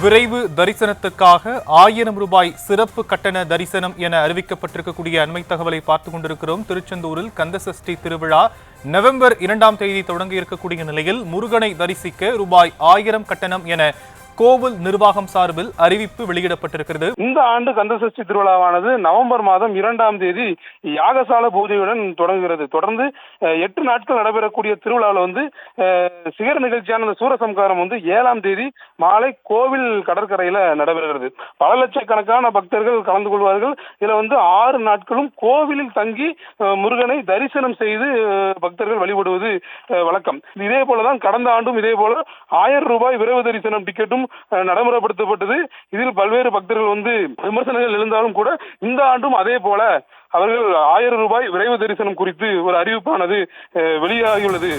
விரைவு தரிசனத்துக்காக 1000 ரூபாய் சிறப்பு கட்டண தரிசனம் என அறிவிக்கப்பட்டிருக்கக்கூடிய அண்மை தகவலை பார்த்துக் கொண்டிருக்கிறோம். திருச்செந்தூரில் கந்தசஷ்டி திருவிழா நவம்பர் 2ஆம் தேதி தொடங்க இருக்கக்கூடிய நிலையில் முருகனை தரிசிக்க ரூபாய் 1000 கட்டணம் என கோவில் நிர்வாகம் சார்பில் அறிவிப்பு வெளியிடப்பட்டிருக்கிறது. இந்த ஆண்டு கந்தசஷ்டி திருவிழாவானது நவம்பர் மாதம் 2ஆம் தேதி யாகசால பூஜையுடன் தொடங்குகிறது. தொடர்ந்து 8 நாட்கள் நடைபெறக்கூடிய திருவிழாவில் சிகர நிகழ்ச்சியான சூரசம்காரம் 7ஆம் தேதி மாலை கோவில் கடற்கரையில நடைபெறுகிறது. பல லட்சக்கணக்கான பக்தர்கள் கலந்து கொள்வார்கள். இதுல 6 நாட்களும் கோவிலில் தங்கி முருகனை தரிசனம் செய்து பக்தர்கள் வழிபடுவது வழக்கம். இதே போலதான் கடந்த ஆண்டும் இதே போல 1000 ரூபாய் விரைவு தரிசனம் டிக்கெட்டும் நடைமுறைப்படுத்தப்பட்டது. இதில் பல்வேறு பக்தர்கள் விமர்சனங்கள் எழுந்தாலும் கூட இந்த ஆண்டும் அதே போல அவர்கள் 1000 ரூபாய் விரைவு தரிசனம் குறித்து ஒரு அறிவிப்பானது வெளியாகியுள்ளது.